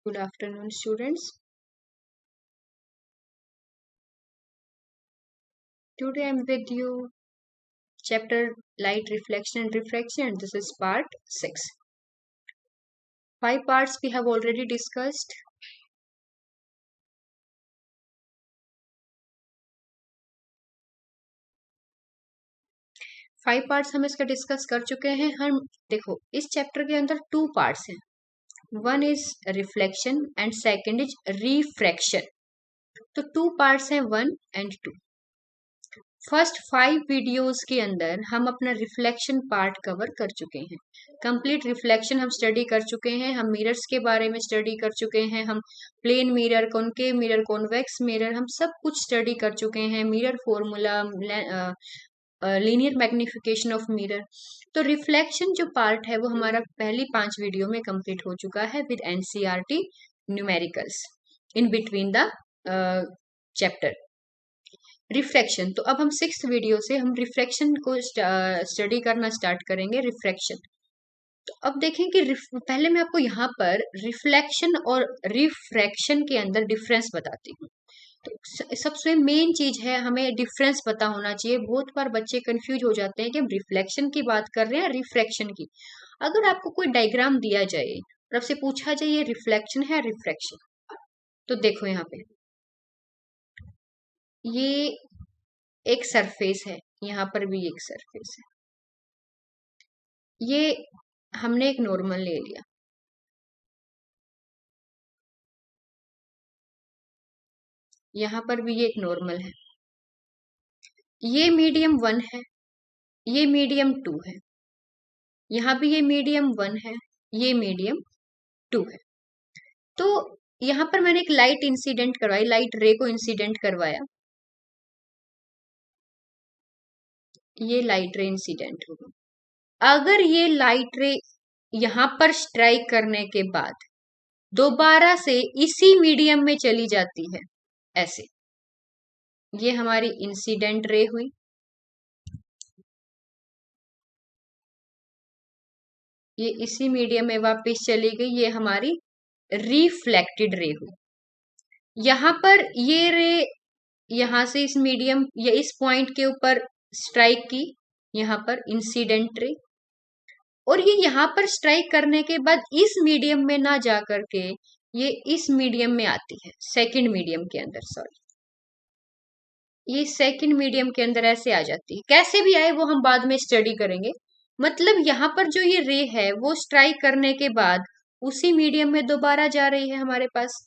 Good afternoon, students. Today I'm with you, chapter Light Reflection and Refraction. This is part 6. 5 parts we have already discussed. Five parts हम इसका discuss कर चुके हैं। हम देखो इस चैप्टर के अंदर 2 पार्ट्स हैं। One is reflection and second is refraction. तो 2 पार्ट्स हैं 1 एंड 2। फर्स्ट 5 वीडियोस के अंदर हम अपना रिफ्लेक्शन पार्ट कवर कर चुके हैं। कंप्लीट रिफ्लेक्शन हम स्टडी कर चुके हैं। हम मिरर्स के बारे में स्टडी कर चुके हैं। हम plane mirror, concave mirror, convex mirror, हम सब कुछ स्टडी कर चुके हैं। Mirror formula, linear magnification of mirror. तो रिफ्लेक्शन जो पार्ट है वो हमारा पहली 5 वीडियो में कंप्लीट हो चुका है with NCERT numericals in between the chapter. Refraction, तो अब हम 6th वीडियो से हम रिफ्रैक्शन को स्टडी करना स्टार्ट करेंगे। रिफ्रैक्शन, तो अब देखें कि पहले मैं आपको यहाँ पर रिफ्लेक्शन और रिफ्रैक्शन के अंदर डिफरेंस बताती हूँ। तो सबसे मेन चीज है हमें डिफरेंस पता होना चाहिए। बहुत बार बच्चे कंफ्यूज हो जाते हैं कि हम रिफ्लेक्शन की बात कर रहे हैं रिफ्रैक्शन की। अगर आपको कोई डायग्राम दिया जाए और आपसे पूछा जाए ये रिफ्लेक्शन है रिफ्रैक्शन, तो देखो यहाँ पे ये एक सरफेस है, यहाँ पर भी एक सरफेस है। ये हमने एक नॉर्मल ले लिया, यहाँ पर भी ये एक नॉर्मल है। ये मीडियम 1 है, ये मीडियम 2 है, यहाँ भी ये मीडियम 1 है, ये मीडियम 2 है। तो यहाँ पर मैंने एक लाइट इंसिडेंट करवाई, लाइट रे को इंसिडेंट करवाया। ये लाइट रे इंसिडेंट होगी। अगर ये लाइट रे यहाँ पर स्ट्राइक करने के बाद दोबारा से इसी मीडियम में चली जाती है ऐसे, ये हमारी इंसिडेंट रे हुई। ये इसी मीडियम में वापस चली गई, ये हमारी रिफ्लेक्टेड रे हुई। यहाँ पर ये रे यहाँ से इस मीडियम या इस पॉइंट के ऊपर स्ट्राइक की, यहाँ पर इंसिडेंट रे, और ये यहाँ पर स्ट्राइक करने के बाद इस मीडियम में ना जा करके ये इस मीडियम में आती है, सेकंड मीडियम के अंदर, सॉरी ये सेकंड मीडियम के अंदर ऐसे आ जाती है। कैसे भी आए वो हम बाद में स्टडी करेंगे। मतलब यहाँ पर जो ये रे है वो स्ट्राइक करने के बाद उसी मीडियम में दोबारा जा रही है हमारे पास।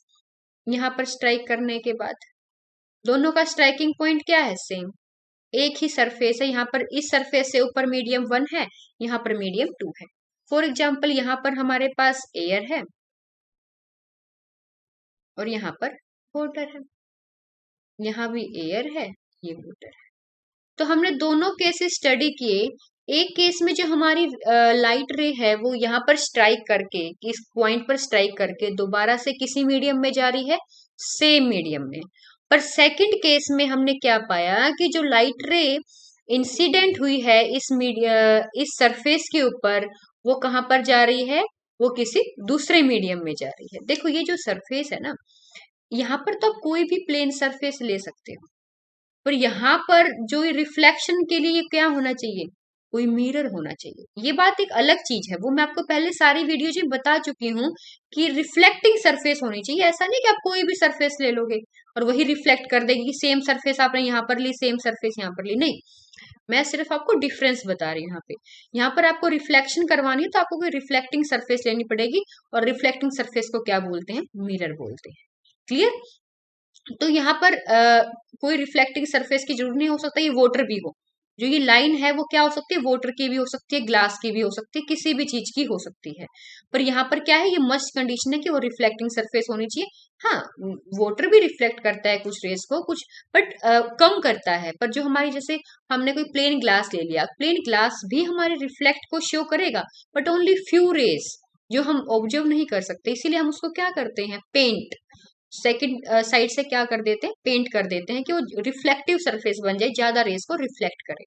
यहाँ पर स्ट्राइक करने के बाद दोनों का स्ट्राइकिंग पॉइंट क्या है, सेम, एक ही सरफेस है। यहाँ पर इस सरफेस से ऊपर मीडियम 1 है, यहाँ पर मीडियम 2 है। फॉर एग्जाम्पल यहाँ पर हमारे पास एयर है और यहाँ पर वाटर है, यहाँ भी एयर है, ये वाटर है। तो हमने दोनों केसेस स्टडी किए। एक केस में जो हमारी लाइट रे है वो यहाँ पर स्ट्राइक करके, इस पॉइंट पर स्ट्राइक करके दोबारा से किसी मीडियम में जा रही है, सेम मीडियम में। पर सेकंड केस में हमने क्या पाया कि जो लाइट रे इंसिडेंट हुई है इस सरफेस के ऊपर, वो कहाँ पर जा रही है, वो किसी दूसरे मीडियम में जा रही है। देखो ये जो सरफेस है ना, यहाँ पर तो आप कोई भी प्लेन सरफेस ले सकते हो, पर यहाँ पर जो रिफ्लेक्शन के लिए क्या होना चाहिए, कोई मिरर होना चाहिए। ये बात एक अलग चीज है, वो मैं आपको पहले सारी वीडियो में बता चुकी हूँ कि रिफ्लेक्टिंग सरफेस होनी चाहिए। ऐसा नहीं कि आप कोई भी सरफेस ले लोगे और वही रिफ्लेक्ट कर देगी कि सेम सरफेस आपने यहाँ पर ली, सेम सरफेस यहाँ पर ली, नहीं। मैं सिर्फ आपको डिफरेंस बता रही हूँ। यहाँ पर आपको रिफ्लेक्शन करवानी है तो आपको कोई रिफ्लेक्टिंग सरफेस लेनी पड़ेगी, और रिफ्लेक्टिंग सरफेस को क्या बोलते हैं, मिरर बोलते हैं। क्लियर? तो यहाँ पर कोई रिफ्लेक्टिंग सरफेस की जरूरत नहीं हो सकता ये वाटर भी हो। जो ये लाइन है वो क्या हो सकती है, वाटर की भी हो सकती है, ग्लास की भी हो सकती है, किसी भी चीज की हो सकती है। पर यहाँ पर क्या है, ये मस्ट कंडीशन है कि वो रिफ्लेक्टिंग सरफेस होनी चाहिए। हाँ, वाटर भी रिफ्लेक्ट करता है कुछ रेस को, कुछ बट कम करता है। पर जो हमारी, जैसे हमने कोई प्लेन ग्लास ले लिया, प्लेन ग्लास भी हमारे रिफ्लेक्ट को शो करेगा, बट ओनली फ्यू रेस जो हम ऑब्जर्व नहीं कर सकते। इसीलिए हम उसको क्या करते हैं, पेंट, सेकंड साइड से क्या कर देते हैं, पेंट कर देते हैं कि वो रिफ्लेक्टिव सरफेस बन जाए, ज्यादा रेस को रिफ्लेक्ट करे।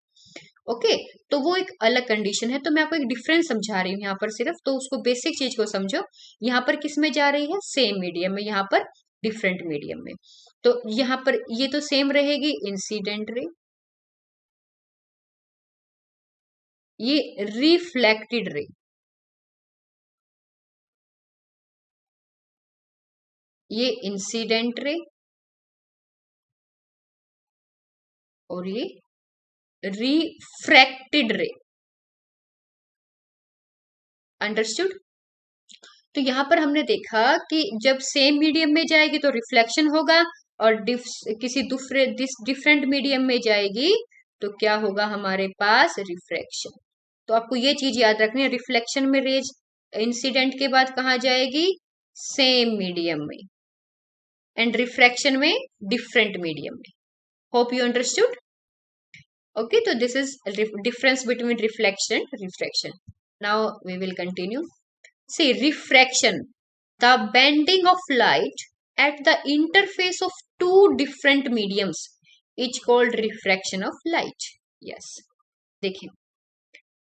ओके, तो वो एक अलग कंडीशन है। तो मैं आपको एक डिफरेंस समझा रही हूँ यहाँ पर सिर्फ, तो उसको बेसिक चीज को समझो। यहाँ पर किस में जा रही है, सेम मीडियम में, यहाँ पर डिफरेंट मीडियम में। तो यहाँ पर ये तो सेम रहेगी इंसिडेंट रे, ये रिफ्लेक्टेड रे, ये इंसिडेंट रे, और ये रिफ्रैक्टेड रे। अंडरस्टूड? तो यहाँ पर हमने देखा कि जब सेम मीडियम में जाएगी तो रिफ्लेक्शन होगा, और किसी दूसरे डिफरेंट मीडियम में जाएगी तो क्या होगा हमारे पास, रिफ्रैक्शन। तो आपको ये चीज याद रखनी है, रिफ्लेक्शन में रेज इंसिडेंट के बाद कहाँ जाएगी, सेम मीडियम में, एंड रिफ्रैक्शन में डिफरेंट मीडियम में। Hope you understood. ओके, तो this is difference between reflection and refraction. Now we will continue. See, refraction, the bending of light at the interface of two different mediums, is called refraction of light. Yes, देखिए,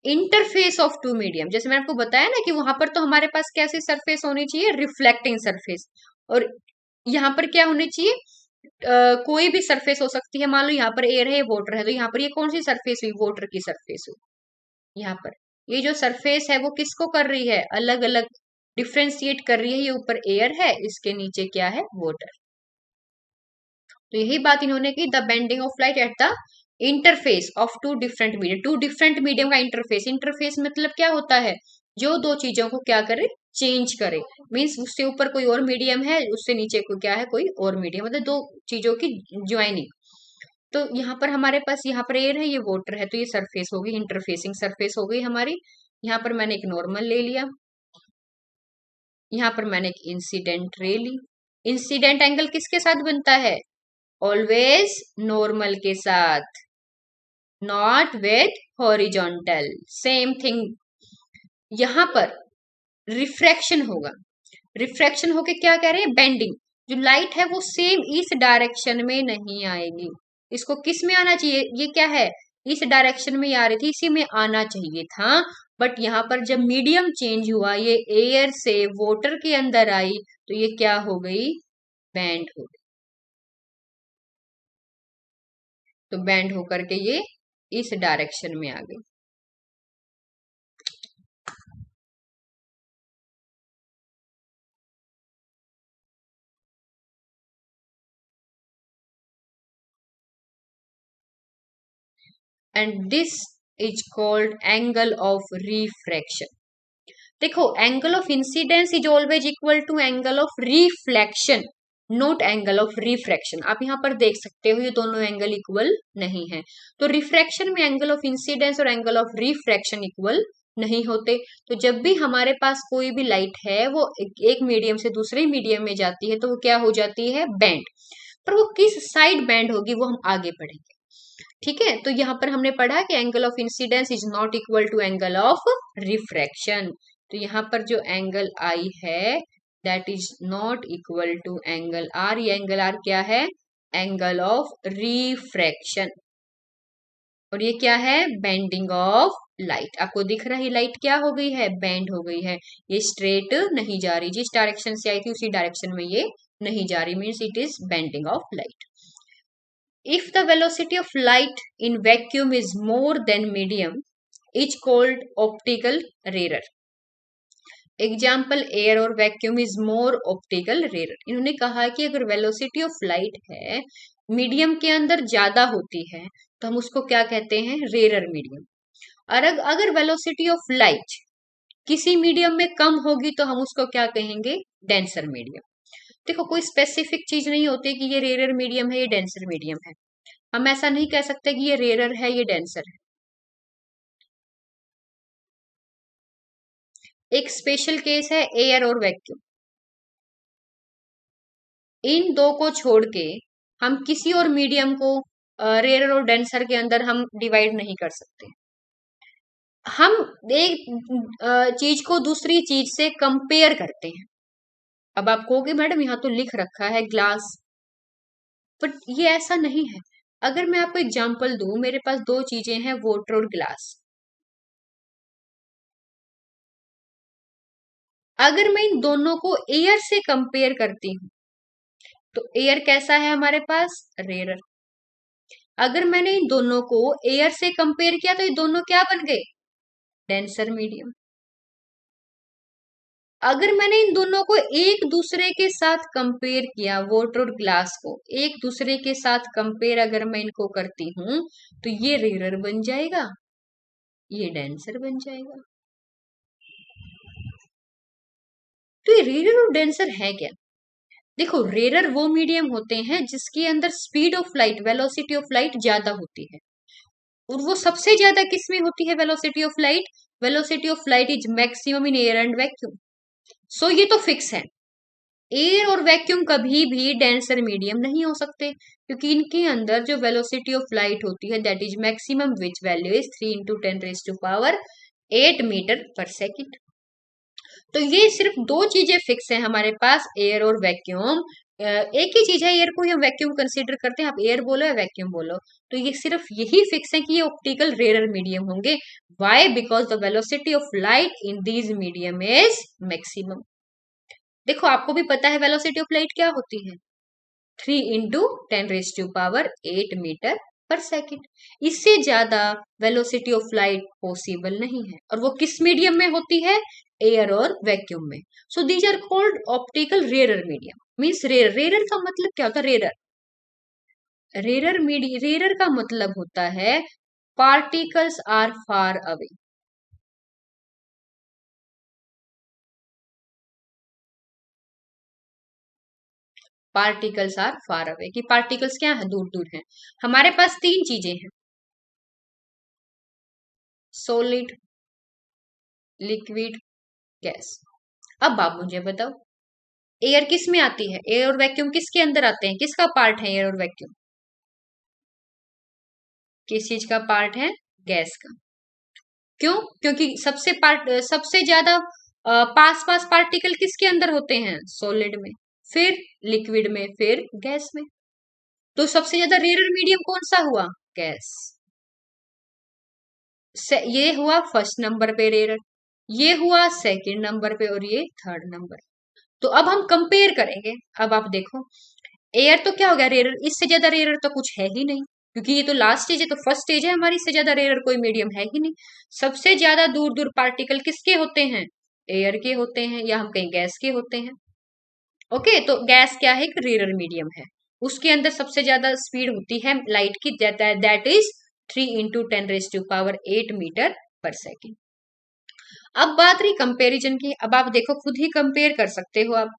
interface of to medium, जैसे मैंने आपको बताया ना कि वहां पर तो हमारे पास कैसी सरफेस होनी चाहिए, रिफ्लेक्टिंग सरफेस, और यहाँ पर क्या होनी चाहिए, कोई भी सरफेस हो सकती है। मान लो यहाँ पर एयर है, वाटर है, तो यहाँ पर ये कौन सी सरफेस हुई, वाटर की सरफेस हुई। यहाँ पर ये जो सरफेस है वो किसको कर रही है, अलग अलग डिफ्रेंशिएट कर रही है। ये ऊपर एयर है, इसके नीचे क्या है, वाटर। तो यही बात इन्होंने की, the bending of light at the interface of two different medium. Two different medium का इंटरफेस, इंटरफेस मतलब क्या होता है, जो दो चीजों को क्या करे, चेंज करे। मीन्स उससे ऊपर कोई और मीडियम है, उससे नीचे को क्या है, कोई और मीडियम, मतलब दो चीजों की ज्वाइनिंग। तो यहाँ पर हमारे पास, यहाँ पर एयर है, ये वाटर है, तो ये सरफेस होगी, इंटरफेसिंग सरफेस हो गई हमारी। यहाँ पर मैंने एक नॉर्मल ले लिया, यहाँ पर मैंने एक इंसिडेंट रे ली। इंसिडेंट एंगल किसके साथ बनता है, ऑलवेज नॉर्मल के साथ, not with horizontal. Same thing यहां पर रिफ्रैक्शन होगा। रिफ्रैक्शन होके क्या कह रहे हैं, बेंडिंग। जो लाइट है वो सेम इस डायरेक्शन में नहीं आएगी, इसको किस में आना चाहिए, ये क्या है, इस डायरेक्शन में आ रही थी, इसी में आना चाहिए था। बट यहाँ पर जब मीडियम चेंज हुआ, ये एयर से वाटर के अंदर आई, तो ये क्या हो गई, बैंड हो गई। तो बैंड होकर के ये इस डायरेक्शन में आ गई। And this is called angle of refraction. देखो, angle of incidence is always equal to angle of reflection, not angle of refraction. आप यहाँ पर देख सकते हो ये दोनों एंगल इक्वल नहीं है। तो रिफ्रैक्शन में एंगल ऑफ इंसिडेंस और एंगल ऑफ रिफ्रैक्शन इक्वल नहीं होते। तो जब भी हमारे पास कोई भी लाइट है वो एक मीडियम से दूसरे मीडियम में जाती है, तो वो क्या हो जाती है, बैंड। पर वो किस साइड बैंड होगी वो हम आगे पढ़ेंगे। ठीक है, तो यहाँ पर हमने पढ़ा कि angle of incidence is not equal to angle of refraction. तो यहाँ पर जो एंगल आई है that is not equal to angle R. ये एंगल आर क्या है, एंगल ऑफ रिफ्रैक्शन, और ये क्या है, बेंडिंग ऑफ लाइट। आपको दिख रहा है लाइट क्या हो गई है, बेंड हो गई है। ये स्ट्रेट नहीं जा रही, जिस डायरेक्शन से आई थी उसी डायरेक्शन में ये नहीं जा रही, means it is bending of light. If the velocity of light in vacuum is more than medium, is called optical rarer. Example, air और vacuum is more optical rarer. इन्होंने कहा कि अगर वेलोसिटी ऑफ लाइट है medium के अंदर ज्यादा होती है तो हम उसको क्या कहते हैं, रेयर मीडियम। और अगर वेलोसिटी ऑफ लाइट किसी मीडियम में कम होगी तो हम उसको क्या कहेंगे, डेंसर मीडियम। देखो, कोई स्पेसिफिक चीज नहीं होती कि ये रेयर मीडियम है, ये डेंसर मीडियम है। हम ऐसा नहीं कह सकते कि ये रेयर है, ये डेंसर है। एक स्पेशल केस है एयर और वैक्यूम। इन दो को छोड़ के हम किसी और मीडियम को रेयर और डेंसर के अंदर हम डिवाइड नहीं कर सकते। हम एक चीज को दूसरी चीज से कंपेयर करते हैं। अब आप कहोगे मैडम यहाँ तो लिख रखा है ग्लास, बट ये ऐसा नहीं है। अगर मैं आपको एग्जांपल दूं, मेरे पास दो चीजें हैं, वाटर और ग्लास। अगर मैं इन दोनों को एयर से कंपेयर करती हूँ तो एयर कैसा है हमारे पास? रेयर। अगर मैंने इन दोनों को एयर से कंपेयर किया तो ये दोनों क्या बन गए? Denser medium. अगर मैंने इन दोनों को एक दूसरे के साथ कंपेयर किया, वाटर और ग्लास को एक दूसरे के साथ कंपेयर अगर मैं इनको करती हूं तो ये रेयर बन जाएगा, ये डेंसर बन जाएगा। तो ये रेयर और डेंसर है क्या? देखो, रेयर वो मीडियम होते हैं जिसके अंदर speed of light, velocity of light ज्यादा होती है। और वो सबसे ज्यादा किस में होती है velocity of light? Velocity of light is maximum in air and vacuum. So ये तो फिक्स है। एयर और वैक्यूम कभी भी डेंसर मीडियम नहीं हो सकते, क्योंकि इनके अंदर जो वेलोसिटी ऑफ लाइट होती है that is maximum, which value is 3 × 10⁻⁸ metre per second. तो ये सिर्फ दो चीजें फिक्स है हमारे पास, एयर और वैक्यूम। एक ही चीज है, एयर को हम वैक्यूम कंसीडर करते हैं, आप एयर बोलो या वैक्यूम बोलो, तो ये सिर्फ यही फिक्स है कि ये ऑप्टिकल रेयर मीडियम होंगे। Why? Because the velocity of light in these medium is maximum. देखो, आपको भी पता है वेलोसिटी ऑफ लाइट क्या होती है, 3 × 10⁸ मीटर पर सेकेंड। इससे ज्यादा वेलोसिटी ऑफ लाइट पॉसिबल नहीं है, और वो किस मीडियम में होती है? एयर और वैक्यूम में। So these are called optical rare medium. Means rare, rare का मतलब क्या होता है? रेयर का मतलब होता है particles are far away. Particles are far away, कि पार्टिकल्स क्या है? दूर दूर हैं। हमारे पास तीन चीजें हैं, सॉलिड, लिक्विड, गैस। अब आप मुझे बताओ, एयर किस में आती है? एयर और वैक्यूम किसके अंदर आते हैं? किसका पार्ट है एयर और वैक्यूम? किस चीज का पार्ट है? गैस का। क्यों? क्योंकि सबसे ज्यादा पास पास पार्टिकल किसके अंदर होते हैं? सॉलिड में, फिर लिक्विड में, फिर गैस में। तो सबसे ज्यादा रेयर मीडियम कौन सा हुआ? गैस। ये हुआ फर्स्ट नंबर पे रेयर, ये हुआ सेकंड नंबर पे, और ये थर्ड नंबर। तो अब हम कंपेयर करेंगे। अब आप देखो, एयर तो क्या हो गया? रेयर। इससे ज्यादा रेयर तो कुछ है ही नहीं, क्योंकि ये तो लास्ट स्टेज है, तो फर्स्ट स्टेज है हमारी, इससे ज्यादा रेयर कोई मीडियम है ही नहीं। सबसे ज्यादा दूर दूर पार्टिकल किसके होते हैं? एयर के होते हैं, या हम कहीं गैस के होते हैं। ओके, तो गैस क्या है? एक रेयर मीडियम है। उसके अंदर सबसे ज्यादा स्पीड होती है लाइट की, that is 3 × 10⁸ metre per second. अब बात रही कंपैरिजन की। अब आप देखो, खुद ही कंपेयर कर सकते हो आप।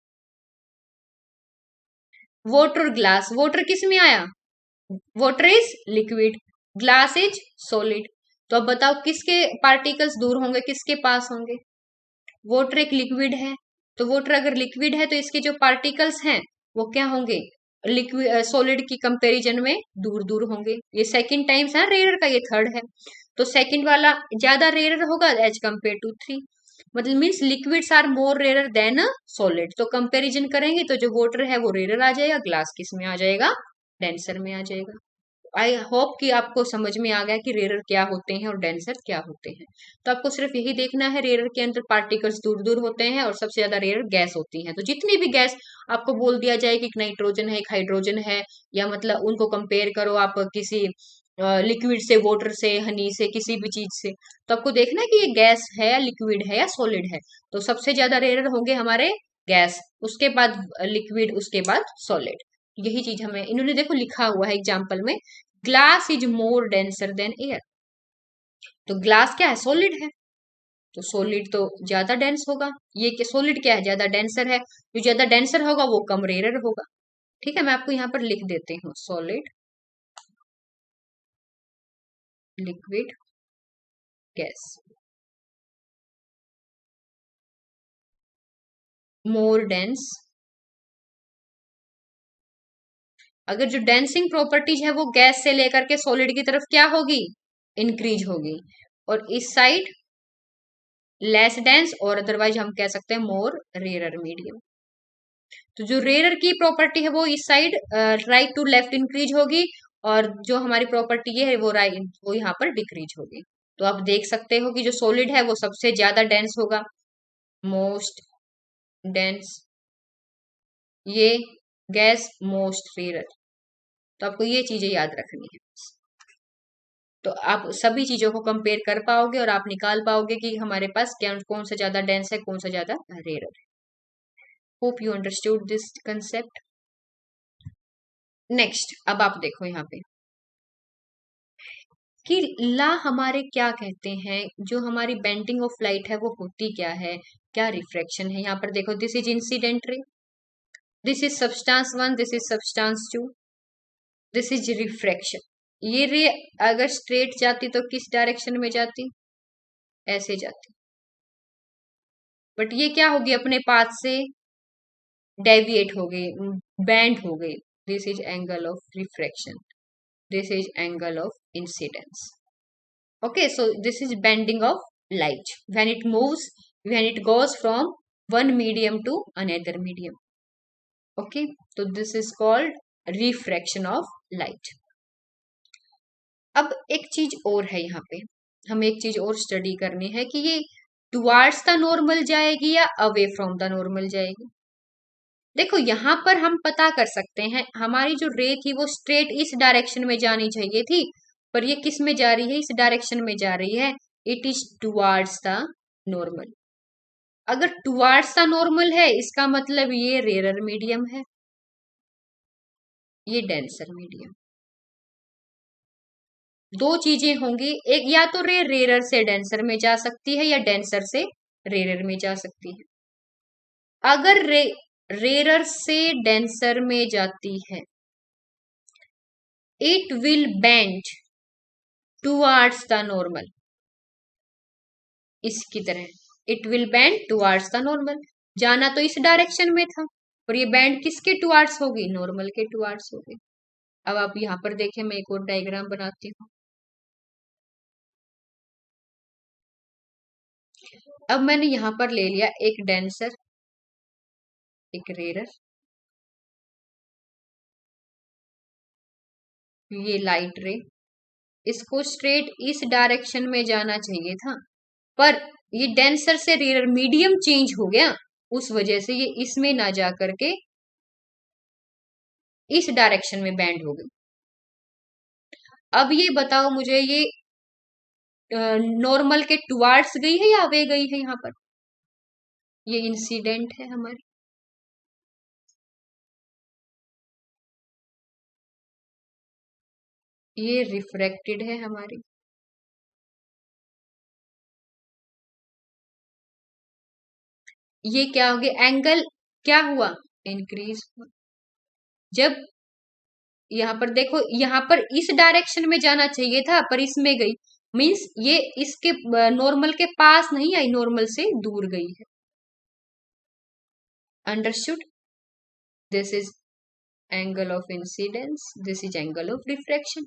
वाटर और ग्लास, वाटर किस में आया? Water is liquid, glass is solid. तो अब बताओ किसके पार्टिकल्स दूर होंगे, किसके पास होंगे? वाटर एक लिक्विड है, तो वाटर अगर लिक्विड है तो इसके जो पार्टिकल्स हैं वो क्या होंगे? लिक्विड सॉलिड की कंपैरिजन में दूर दूर होंगे। ये सेकंड टाइम्स है रेयर का, ये थर्ड है, तो सेकंड वाला ज्यादा रेयर होगा एज कंपेयर टू थ्री। मतलब means liquids are more rare than solid. तो कंपैरिजन करेंगे तो जो वाटर है वो रेयर आ जाएगा, ग्लास किस में आ जाएगा? डेंसर में आ जाएगा। आई होप कि आपको समझ में आ गया कि रेयर क्या होते हैं और डेंसर क्या होते हैं। तो आपको सिर्फ यही देखना है, रेयर के अंदर पार्टिकल्स दूर दूर होते हैं, और सबसे ज्यादा रेयर गैस होती हैं। तो जितनी भी गैस आपको बोल दिया जाए कि एक नाइट्रोजन है, एक हाइड्रोजन है, या मतलब उनको कंपेयर करो आप किसी लिक्विड से, वाटर से, हनी से, किसी भी चीज से, तो आपको देखना है कि ये गैस है, लिक्विड है, या सॉलिड है। तो सबसे ज्यादा रेयर होंगे हमारे गैस, उसके बाद लिक्विड, उसके बाद सॉलिड। यही चीज हमें इन्होंने देखो लिखा हुआ है एग्जाम्पल में, glass is more denser then air. तो ग्लास क्या है? सॉलिड है, तो सॉलिड तो ज्यादा डेंस होगा। ये सॉलिड क्या है? ज्यादा डेंसर है। जो ज्यादा डेंसर होगा वो कम रेयर होगा। ठीक है, मैं आपको यहाँ पर लिख देती हूँ, सॉलिड, लिक्विड, गैस। मोर डेंस, अगर जो डेंसिंग प्रॉपर्टीज है वो गैस से लेकर के सॉलिड की तरफ क्या होगी? इंक्रीज होगी। और इस साइड लेस डेंस, और अदरवाइज हम कह सकते हैं मोर रेयर मीडियम। तो जो रेयर की प्रॉपर्टी है वो इस side right to left increase होगी, और जो हमारी प्रॉपर्टी है वो यहाँ पर डिक्रीज होगी। तो आप देख सकते हो कि जो सॉलिड है वो सबसे ज्यादा डेंस होगा, मोस्ट डेंस, ये गैस मोस्ट रेयर। तो आपको ये चीजें याद रखनी है। तो आप सभी चीजों को कंपेयर कर पाओगे और आप निकाल पाओगे कि हमारे पास क्या कौन सा ज्यादा डेंस है, कौन सा ज्यादा रेयर है। Hope you understood this concept. Next, अब आप देखो यहाँ पे कि ला हमारे क्या कहते हैं, जो हमारी बेंडिंग ऑफ लाइट है वो होती क्या है, क्या रिफ्रैक्शन है। यहाँ पर देखो, this is incident ray, this is substance one, this is substance two, this is refraction. ये रे अगर स्ट्रेट जाती तो किस डायरेक्शन में जाती, ऐसे जाती, बट ये क्या होगी, अपने पाथ से डेविएट हो गई, बैंड हो गई। This is angle of refraction, this is angle of incidence. Okay, so this is bending of light when it moves, when it goes from one medium to another medium. Okay, so this is called refraction of light. अब एक चीज और है, यहाँ पे हमें एक चीज और स्टडी करनी है कि ये टुवार्ड्स द नॉर्मल जाएगी या अवे फ्रॉम द नॉर्मल जाएगी। देखो यहाँ पर हम पता कर सकते हैं, हमारी जो रे थी वो स्ट्रेट इस डायरेक्शन में जानी चाहिए थी, पर ये किस में जा रही है, इस डायरेक्शन में जा रही है। It is towards the normal. अगर टुवार्ड्स द नॉर्मल है इसका मतलब ये रेयर मीडियम है, ये डेंसर मीडियम। दो चीजें होंगी, एक या तो रे रेयर से डेंसर में जा सकती है या डेंसर से रेयर में जा सकती है। अगर रेयर से डेंसर में जाती है, it will bend towards the normal, इसकी तरह it will bend towards the normal. जाना तो इस डायरेक्शन में था, और ये बैंड किसके टुवार्ड्स होगी, नॉर्मल के टुवार्ड्स होगी। अब आप यहाँ पर देखें, मैं एक और डायग्राम बनाती हूँ। अब मैंने यहाँ पर ले लिया एक डेंसर, एक रेयर, ये लाइट रे, इसको स्ट्रेट इस डायरेक्शन में जाना चाहिए था, पर ये डेंसर से रेयर मीडियम चेंज हो गया, उस वजह से ये इसमें ना जा करके इस डायरेक्शन में बैंड हो गई। अब ये बताओ मुझे, ये नॉर्मल के टुवार्ड्स गई है या अवे गई है, यहाँ पर ये इंसिडेंट है हमारी, ये रिफ्रैक्टेड है हमारी। ये क्या हो गया, एंगल क्या हुआ, इंक्रीज हुआ। जब यहाँ पर देखो, यहाँ पर इस डायरेक्शन में जाना चाहिए था पर इसमें गई, मीन्स ये इसके नॉर्मल के पास नहीं आई, नॉर्मल से दूर गई है। Understood? This is angle of incidence, this is angle of refraction.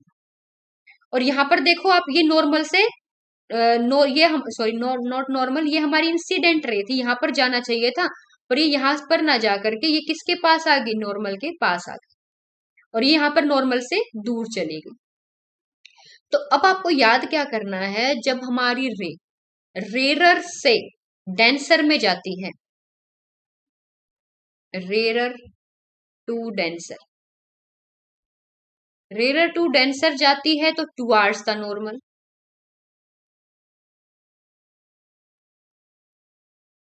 और यहाँ पर देखो आप, ये नॉर्मल से ये हम सॉरी नॉट नॉर्मल, ये हमारी इंसिडेंट रे थी, यहाँ पर जाना चाहिए था, पर ये यहाँ पर ना जा करके ये किसके पास आ गई, नॉर्मल के पास आ गई, और ये यहाँ पर नॉर्मल से दूर चली गई। तो अब आपको याद क्या करना है, जब हमारी रे रेरर से डेंसर में जाती है, rarer to denser, rarer to denser जाती है तो टुवार्ड्स द नॉर्मल।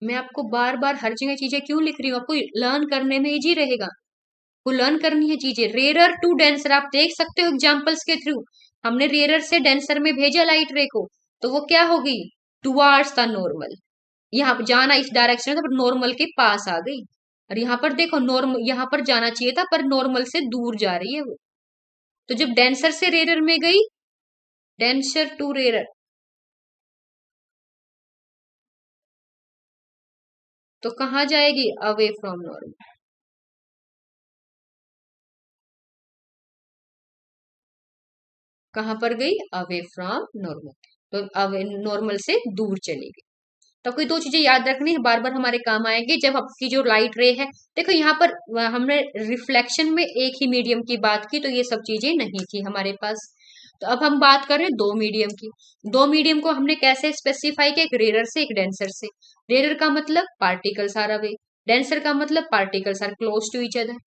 मैं आपको बार बार हर जगह चीजें क्यों लिख रही हूँ, आपको लर्न करने में इजी रहेगा, को लर्न करनी है चीजें। रेरर टू डेंसर आप देख सकते हो एग्जांपल्स के थ्रू, हमने रेरर से डेंसर में भेजा लाइट रे को, तो वो क्या होगी, टुवार्ड्स द नॉर्मल। यहाँ पर जाना इस डायरेक्शन में, नॉर्मल के पास आ गई, और यहाँ पर देखो नॉर्मल, यहाँ पर जाना चाहिए था पर नॉर्मल से दूर जा रही है वो। तो जब डेंसर से रेरर में गई, डेंसर टू रेरर, तो कहाँ जाएगी, अवे फ्रॉम नॉर्मल। कहां पर गई, अवे फ्रॉम नॉर्मल, तो अवे नॉर्मल से दूर चली गई। तो कोई दो चीजें याद रखनी है, बार बार हमारे काम आएंगे जब आपकी जो लाइट रे है। देखो यहाँ पर हमने रिफ्लेक्शन में एक ही मीडियम की बात की, तो ये सब चीजें नहीं थी हमारे पास। तो अब हम बात कर रहे हैं दो मीडियम की। दो मीडियम को हमने कैसे स्पेसिफाई किया, एक रेयर से एक डेंसर से। रेयर का मतलब पार्टिकल्स आर अवे, डेंसर का मतलब particles are close to each other.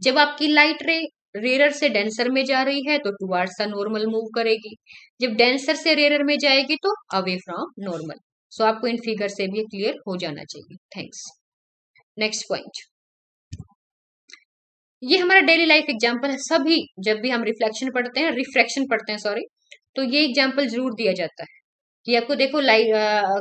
जब आपकी लाइट रे रेयर से डेंसर में जा रही है तो टुवार्ड्स द नॉर्मल मूव करेगी, जब डेंसर से रेयर में जाएगी तो अवे फ्रॉम नॉर्मल। सो आपको इन फिगर से भी क्लियर हो जाना चाहिए। थैंक्स। नेक्स्ट पॉइंट, ये हमारा डेली लाइफ एग्जांपल है। सभी जब भी हम रिफ्लेक्शन पढ़ते हैं, रिफ्रैक्शन पढ़ते हैं सॉरी, तो ये एग्जांपल जरूर दिया जाता है कि आपको देखो लाइट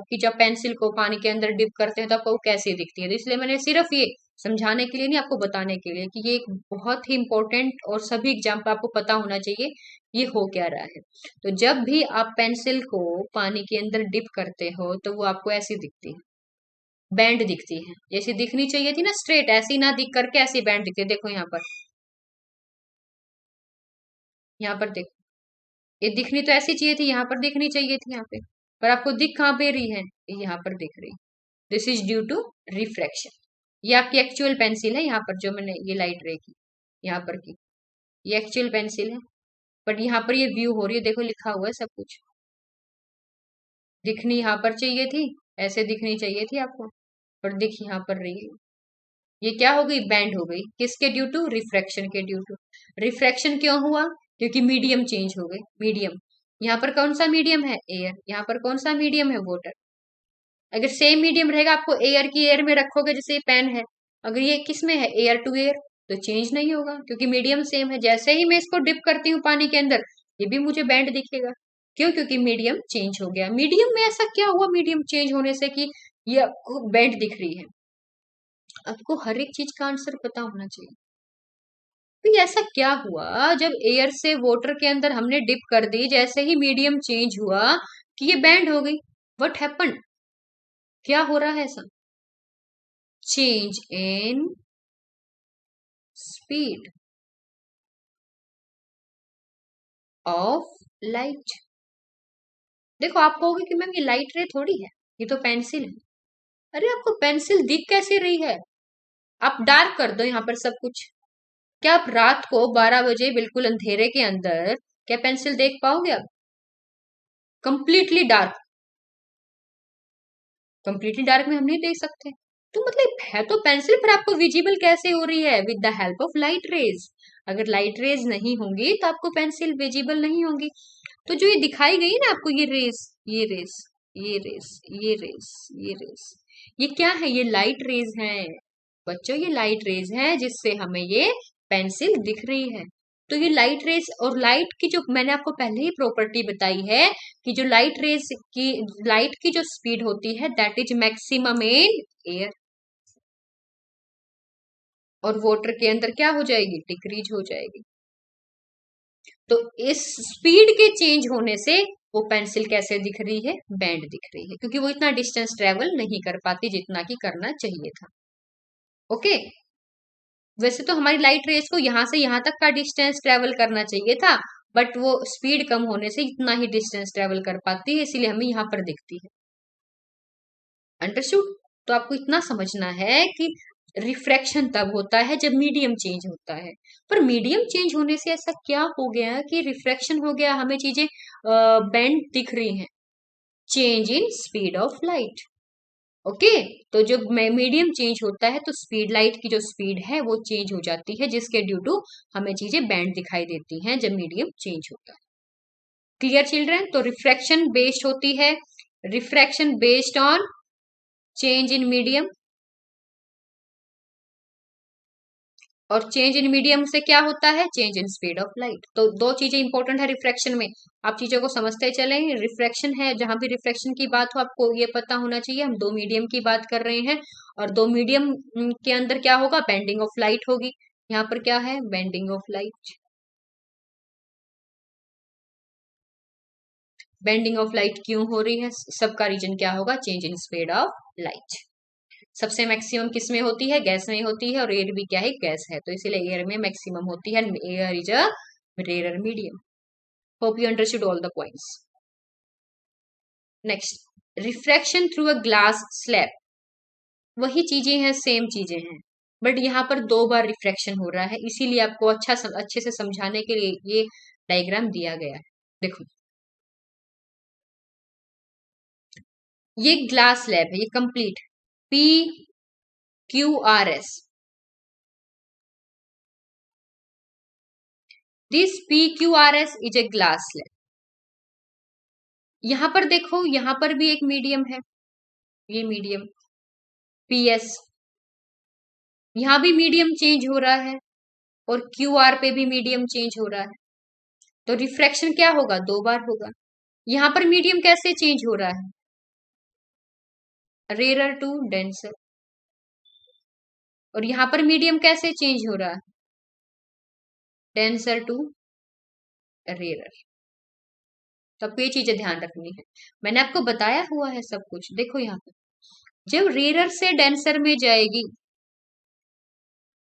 कि जब पेंसिल को पानी के अंदर डिप करते हैं तो आपको वो कैसी दिखती है। तो इसलिए मैंने सिर्फ ये समझाने के लिए नहीं, आपको बताने के लिए कि ये एक बहुत ही इंपॉर्टेंट और सभी एग्जाम्पल आपको पता होना चाहिए ये हो क्या रहा है। तो जब भी आप पेंसिल को पानी के अंदर डिप करते हो तो वो आपको ऐसी दिखती है, बैंड दिखती है। जैसी दिखनी चाहिए थी ना स्ट्रेट, ऐसी ना दिख करके ऐसी बैंड दिखती है। देखो यहाँ पर, यहाँ पर देखो, ये दिखनी तो ऐसी चाहिए थी, यहाँ पर दिखनी चाहिए थी यहाँ पे, पर आपको दिख कहाँ पे रही है, ये यहाँ पर दिख रही। This is due to refraction. ये आपकी एक्चुअल पेंसिल है, यहाँ पर जो मैंने ये लाइट रे की यहाँ पर की, ये एक्चुअल पेंसिल है, बट यहाँ पर ये व्यू हो रही है। देखो लिखा हुआ है सब कुछ, दिखनी यहाँ पर चाहिए थी, ऐसे दिखनी चाहिए थी आपको, पर दिख यहाँ पर रही है। ये क्या हो गई, बैंड हो गई। किसके ड्यू टू, रिफ्रैक्शन के ड्यू टू। रिफ्रैक्शन क्यों हुआ, क्योंकि मीडियम चेंज हो गए। मीडियम, यहाँ पर कौन सा मीडियम है, एयर, यहाँ पर कौन सा मीडियम है, वाटर। अगर सेम मीडियम रहेगा, आपको एयर की एयर में रखोगे, जैसे ये पेन है, अगर ये किस में है, एयर टू एयर, तो चेंज नहीं होगा क्योंकि मीडियम सेम है। जैसे ही मैं इसको डिप करती हूँ पानी के अंदर, ये भी मुझे बैंड दिखेगा। क्यों, क्योंकि मीडियम चेंज हो गया। मीडियम में ऐसा क्या हुआ मीडियम चेंज होने से कि ये आपको बैंड दिख रही है। आपको हर एक चीज का आंसर पता होना चाहिए। तो ये ऐसा क्या हुआ, जब एयर से वाटर के अंदर हमने डिप कर दी, जैसे ही मीडियम चेंज हुआ कि ये बैंड हो गई। व्हाट हैपन, क्या हो रहा है ऐसा, change in speed of light. देखो आप कहोगे कि मैम ये लाइट रे थोड़ी है, ये तो पेंसिल है। अरे आपको पेंसिल दिख कैसे रही है, आप डार्क कर दो यहाँ पर सब कुछ। क्या आप रात को 12 बजे बिल्कुल अंधेरे के अंदर क्या पेंसिल देख पाओगे आप, कंप्लीटली डार्क, कंप्लीटली डार्क में हम नहीं देख सकते। तो मतलब है तो पेंसिल, पर आपको विजिबल कैसे हो रही है, with the help of light rays. अगर लाइट रेज नहीं होंगी तो आपको पेंसिल विजिबल नहीं होंगी। तो जो ये दिखाई गई ना आपको, ये रेस, ये रेस, ये रेस, ये रेस, ये रेस, ये क्या है, ये लाइट रेज हैं बच्चों, ये लाइट रेज हैं जिससे हमें ये पेंसिल दिख रही है। तो ये लाइट रेज, और लाइट की जो मैंने आपको पहले ही प्रॉपर्टी बताई है कि जो लाइट रेज की, लाइट की जो स्पीड होती है that is maximum in air, और वाटर के अंदर क्या हो जाएगी, डिक्रीज हो जाएगी। तो इस स्पीड के चेंज होने से वो पेंसिल कैसे दिख रही है, बैंड दिख रही है, क्योंकि वो इतना डिस्टेंस ट्रेवल नहीं कर पाती जितना कि करना चाहिए था। ओके, वैसे तो हमारी लाइट रेस को यहां से यहां तक का डिस्टेंस ट्रेवल करना चाहिए था, बट वो स्पीड कम होने से इतना ही डिस्टेंस ट्रेवल कर पाती है, इसीलिए हमें यहाँ पर दिखती है। अंडरस्टूड। तो आपको इतना समझना है कि रिफ्रैक्शन तब होता है जब मीडियम चेंज होता है। पर मीडियम चेंज होने से ऐसा क्या हो गया कि रिफ्रैक्शन हो गया, हमें चीजें बेंड दिख रही हैं, change in speed of light. Okay, तो जब मीडियम चेंज होता है तो स्पीड, लाइट की जो स्पीड है वो चेंज हो जाती है, जिसके ड्यू टू हमें चीजें बैंड दिखाई देती हैं जब मीडियम चेंज होता है। Clear children. तो रिफ्रैक्शन बेस्ड होती है, refraction based on change in medium, और चेंज इन मीडियम से क्या होता है, change in speed of light. तो दो चीजें इंपॉर्टेंट है रिफ्रैक्शन में, आप चीजों को समझते चलें। रिफ्रैक्शन है, जहां भी रिफ्रैक्शन की बात हो आपको ये पता होना चाहिए हम दो मीडियम की बात कर रहे हैं, और दो मीडियम के अंदर क्या होगा, बेंडिंग ऑफ लाइट होगी। यहाँ पर क्या है, bending of light. Bending of light क्यों हो रही है, सबका रीजन क्या होगा, change in speed of light. सबसे मैक्सिमम किस में होती है, गैस में होती है, और एयर भी क्या है, गैस है, तो इसीलिए एयर में मैक्सिमम होती है। Air is a rare medium. Hope you understood all the points. Next, refraction through a glass slab, वही चीजें हैं, सेम चीजें हैं, बट यहाँ पर 2 बार रिफ्रैक्शन हो रहा है, इसीलिए आपको अच्छे से समझाने के लिए ये डायग्राम दिया गया है। देखो ये ग्लास स्लैब है, ये complete P Q R S, this P Q R S is a glass slab. यहां पर देखो, यहां पर भी एक मीडियम है, ये मीडियम पी एस, यहां भी मीडियम चेंज हो रहा है और क्यू आर पे भी मीडियम चेंज हो रहा है, तो रिफ्रैक्शन क्या होगा, 2 बार होगा। यहां पर मीडियम कैसे चेंज हो रहा है, रेयर टू डेंसर, और यहां पर मीडियम कैसे चेंज हो रहा है, डेंसर टू रेयर। तो आपको ये चीजें ध्यान रखनी है, मैंने आपको बताया हुआ है सब कुछ। देखो यहाँ पे जब रेयर से डेंसर में जाएगी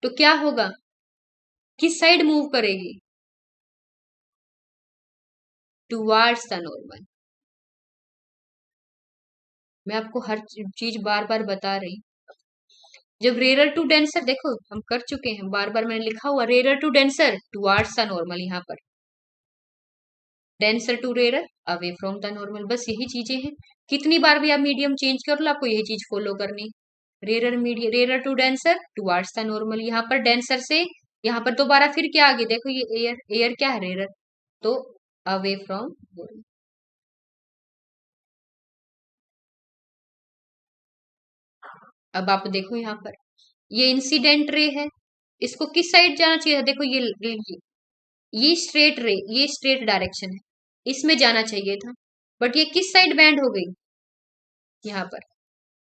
तो क्या होगा, किस साइड मूव करेगी, टुवार्ड्स द नॉर्मल। मैं आपको हर चीज बार बार बता रही, जब रेयर टू डेंसर, देखो हम कर चुके हैं, बार बार मैंने लिखा हुआ rare to denser towards the normal, यहाँ पर denser to rare away from the normal, बस यही चीजें हैं। कितनी बार भी आप मीडियम चेंज कर लो, आपको यही चीज फॉलो करनी, rare medium, rare to denser towards the normal, यहाँ पर डेंसर से यहाँ पर दोबारा फिर क्या आ गई, देखो ये एयर, एयर क्या है, रेयर, तो अवे फ्रॉम। अब आप देखो यहाँ पर ये इंसिडेंट रे है, इसको किस साइड जाना चाहिए, देखो ये स्ट्रेट रे, ये स्ट्रेट डायरेक्शन है, इसमें जाना चाहिए था, बट ये किस साइड बैंड हो गई, यहाँ पर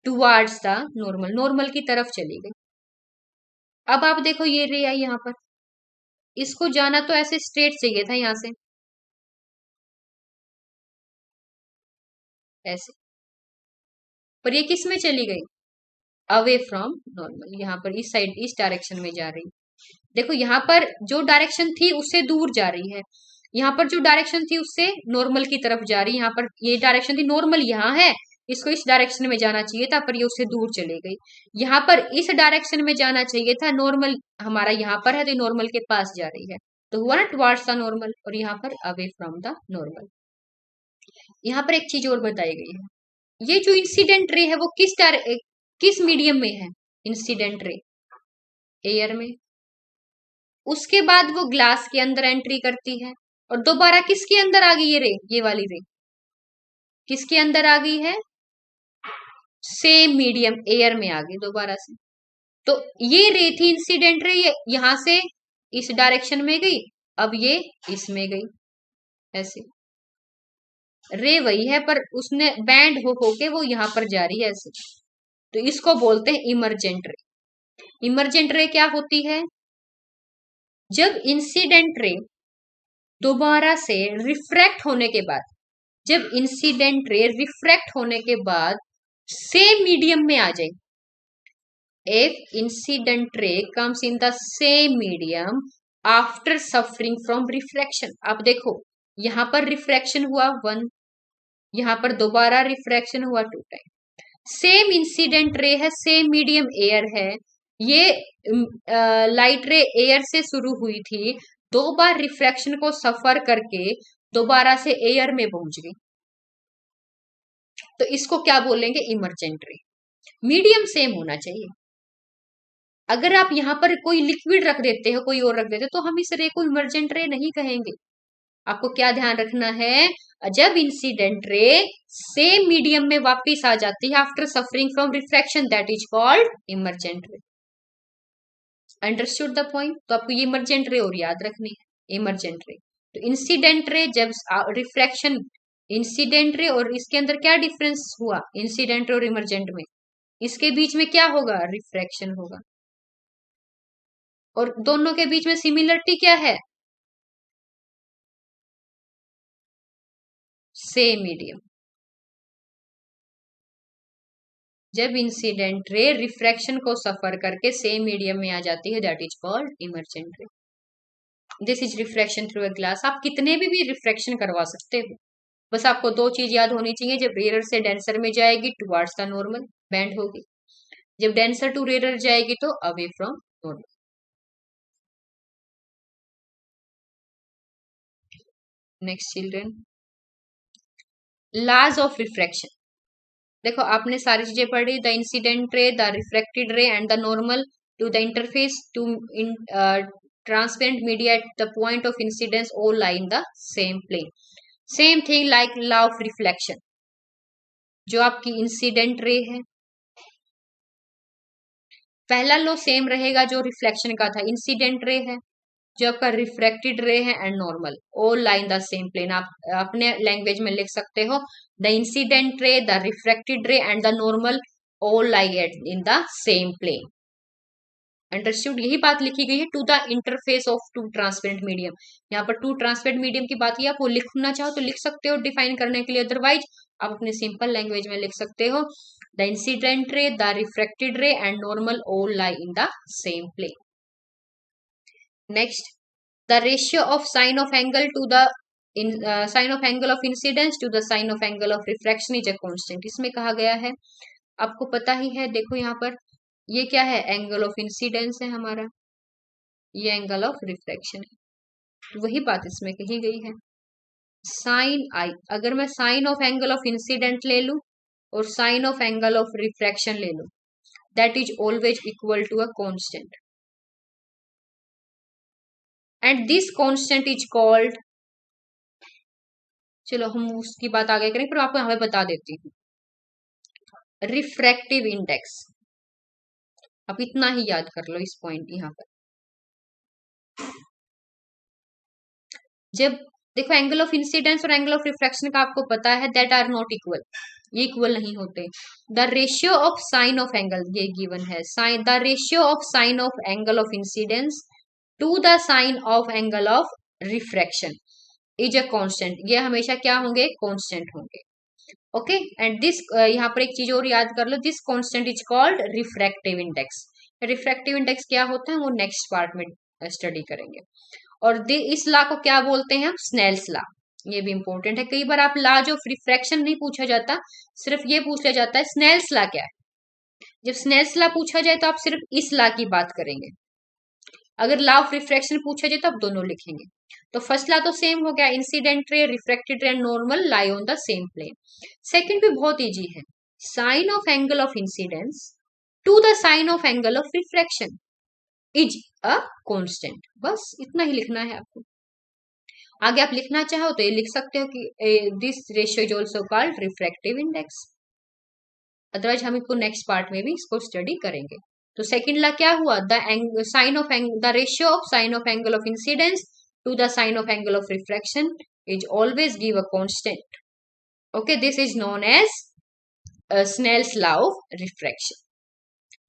टुवार्ड्स द नॉर्मल, नॉर्मल की तरफ चली गई। अब आप देखो ये रे आई यहाँ पर, इसको जाना तो ऐसे स्ट्रेट चाहिए था यहाँ से, ऐसे, पर ये किस में चली गई, अवे फ्रॉम नॉर्मल, यहाँ पर इस साइड, इस डायरेक्शन में जा रही। देखो यहाँ पर जो डायरेक्शन थी उससे दूर जा रही है, यहाँ पर जो डायरेक्शन थी उससे नॉर्मल की तरफ जा रही है, यहाँ पर ये डायरेक्शन थी नॉर्मल, यहाँ है, इसको इस डायरेक्शन में जाना चाहिए था, पर ये उससे दूर चले गई। यहाँ पर इस डायरेक्शन में जाना चाहिए था, नॉर्मल हमारा यहाँ पर है, तो नॉर्मल के पास जा रही है, तो हुआ ना टुवार्ड्स द नॉर्मल, और यहाँ पर अवे फ्रॉम द नॉर्मल। यहाँ पर एक चीज और बताई गई है, ये जो इंसिडेंट रे है वो किस मीडियम में है, इंसिडेंट रे एयर में, उसके बाद वो ग्लास के अंदर एंट्री करती है, और दोबारा किसके अंदर आ गई ये रे, ये वाली रे किसके अंदर आ गई है, सेम मीडियम एयर में आ गई दोबारा से। तो ये रे थी इंसिडेंट रे, ये यहां से इस डायरेक्शन में गई, अब ये इसमें गई, ऐसे रे वही है, पर उसने बैंड हो होके वो यहां पर जा रही है ऐसे, तो इसको बोलते हैं इमरजेंट रे। इमरजेंट रे क्या होती है, जब इंसिडेंट रे दोबारा से रिफ्रैक्ट होने के बाद, जब इंसिडेंट रे रिफ्रैक्ट होने के बाद सेम मीडियम में आ जाए, if incident ray comes in the same medium after suffering from refraction. आप देखो यहां पर रिफ्रैक्शन हुआ 1, यहां पर दोबारा रिफ्रैक्शन हुआ 2 टाइम, सेम इंसिडेंट रे है, सेम मीडियम एयर है, ये लाइट रे एयर से शुरू हुई थी, 2 बार रिफ्रैक्शन को सफर करके दोबारा से एयर में पहुंच गई, तो इसको क्या बोलेंगे, इमरजेंट रे। मीडियम सेम होना चाहिए, अगर आप यहाँ पर कोई लिक्विड रख देते हो, कोई और रख देते हो, तो हम इस रे को इमरजेंट रे नहीं कहेंगे। आपको क्या ध्यान रखना है, जब इंसिडेंट रे सेम मीडियम में वापस आ जाती है after suffering from refraction, that is called emergent ray. Understood the point, तो आपको ये इमरजेंट रे और याद रखनी है, इमरजेंट रे। तो इंसिडेंट रे जब रिफ्रैक्शन, इंसिडेंट रे और इसके अंदर क्या डिफरेंस हुआ, इंसिडेंट और इमरजेंट में, इसके बीच में क्या होगा, रिफ्रैक्शन होगा, और दोनों के बीच में सिमिलरिटी क्या है, सेम मीडियम। जब इंसिडेंट रे रिफ्रैक्शन को सफर करके सेम मीडियम में आ जाती है, that is called emergent ray. This is refraction through a glass, आप कितने भी रिफ्रैक्शन करवा सकते हो, बस आपको दो चीज याद होनी चाहिए, जब रेयर से डेंसर में जाएगी टुवार्ड्स द नॉर्मल बैंड होगी, जब डेंसर टू रेयर जाएगी तो away from normal. Next children, laws of refraction. देखो आपने सारी चीजें पढ़ी, the incident ray, the refracted ray and the normal to the interface two in transparent media at the point of incidence all lie in the same plane. Same thing like law of reflection. जो आपकी incident ray है, पहला law same रहेगा जो reflection का था, incident ray है, जो आपका रिफ्रैक्टेड रे है and normal all lie in the same plane. आप अपने लैंग्वेज में लिख सकते हो, the incident ray, the refracted ray and the normal all lie at in the same plane. Understood? यही बात लिखी गई है to the interface of two transparent medium. यहाँ पर टू ट्रांसपेरेंट मीडियम की बात की, आप वो लिखना चाहो तो लिख सकते हो डिफाइन करने के लिए, अदरवाइज आप अपने सिंपल लैंग्वेज में लिख सकते हो, the incident ray, the refracted ray and normal all lie in the same plane. Next, the ratio of sine of angle to the sine of angle of incidence to the sine of angle of refraction is a constant. इसमें कहा गया है, आपको पता ही है, देखो यहाँ पर ये क्या है, एंगल ऑफ इंसिडेंस है हमारा, ये एंगल ऑफ रिफ्रैक्शन है, वही बात इसमें कही गई है। साइन आई, अगर मैं sine of angle of incident ले लू और sine of angle of refraction ले लू, that is always equal to a constant, and this constant is called, चलो हम उसकी बात आगे करें, पर आपको यहाँ पे बता देती हूँ, रिफ्रैक्टिव इंडेक्स। अब इतना ही याद कर लो इस पॉइंट यहाँ पर। जब देखो एंगल ऑफ इंसिडेंस और एंगल ऑफ रिफ्रैक्शन का आपको पता है दैट आर नॉट इक्वल, ये इक्वल नहीं होते। The ratio of sine of angle, ये गिवन है, sine, the ratio of sine of angle of incidence to the sine of angle of refraction is a constant, ये हमेशा क्या होंगे, constant होंगे। ओके, एंड दिस, यहाँ पर एक चीज और याद कर लो, this constant is called refractive index. Refractive index क्या होता है वो नेक्स्ट पार्ट में स्टडी करेंगे। और इस लॉ को क्या बोलते हैं हम, स्नेल्स लॉ। ये भी इंपॉर्टेंट है, कई बार आप लॉज ऑफ रिफ्रैक्शन नहीं पूछा जाता, सिर्फ ये पूछ लिया जाता है स्नेल्स लॉ क्या है। जब स्नेल्स लॉ पूछा जाए तो आप सिर्फ इस लॉ की बात करेंगे, अगर लॉ ऑफ रिफ्रैक्शन पूछा जाए तो आप दोनों लिखेंगे। तो फर्स्ट लॉ तो सेम हो गया, incident ray, refracted ray, normal lie on the same plane. Second भी बहुत इजी है, sine of angle of incidence to the sine of angle of refraction is a constant, बस इतना ही लिखना है आपको। आगे आप लिखना चाहो तो ये लिख सकते हो कि this ratio is also called refractive index, otherwise हम इसको नेक्स्ट पार्ट में भी इसको स्टडी करेंगे। तो सेकंड ला क्या हुआ, the sine of the ratio of sine of angle of incidence to the sine of angle of refraction is always give a constant. Okay, this is known as Snell's law of refraction.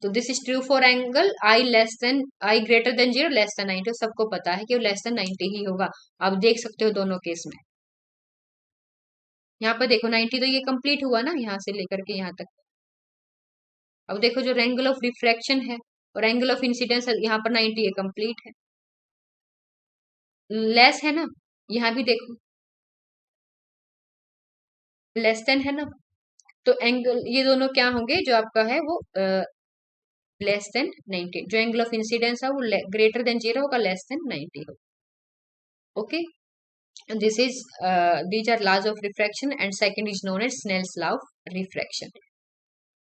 तो this is true for angle I less than, I greater than 0 less than 90, सबको पता है कि वो less than 90 ही होगा। आप देख सकते हो दोनों केस में, यहाँ पर देखो 90 तो ये कंप्लीट हुआ ना, यहाँ से लेकर के यहाँ तक। अब देखो जो एंगल ऑफ रिफ्रैक्शन है और एंगल ऑफ इंसिडेंस यहाँ पर 90 ये कंप्लीट है, लेस है ना, यहाँ भी देखो लेस देन है ना, तो एंगल ये दोनों क्या होंगे, जो आपका है वो लेस देन 90, जो एंगल ऑफ इंसिडेंस है वो ग्रेटर देन 0 होगा, लेस देन 90 होगा। Okay, this is these are laws of refraction and second is known as Snell's law of refraction.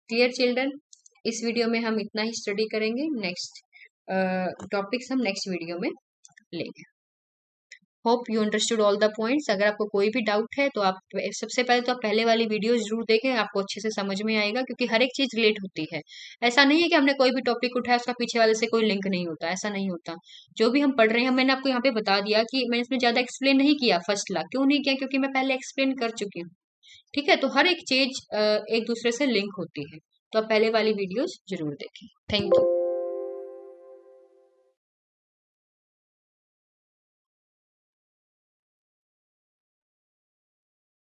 Clear children? इस वीडियो में हम इतना ही स्टडी करेंगे, नेक्स्ट टॉपिक्स हम नेक्स्ट वीडियो में लेंगे। Hope you understood all the points. अगर आपको कोई भी डाउट है तो आप सबसे पहले तो आप पहले वाली वीडियो जरूर देखें, आपको अच्छे से समझ में आएगा, क्योंकि हर एक चीज रिलेट होती है। ऐसा नहीं है कि हमने कोई भी टॉपिक उठाया उसका पीछे वाले से कोई लिंक नहीं होता, ऐसा नहीं होता। जो भी हम पढ़ रहे हैं, मैंने आपको यहाँ पे बता दिया कि मैंने इसमें ज्यादा एक्सप्लेन नहीं किया फर्स्ट ला, क्यों नहीं किया, क्योंकि मैं पहले एक्सप्लेन कर चुकी हूँ। ठीक है, तो हर एक चीज एक दूसरे से लिंक होती है, तो आप पहले वाली वीडियोज जरूर देखें। Thank you.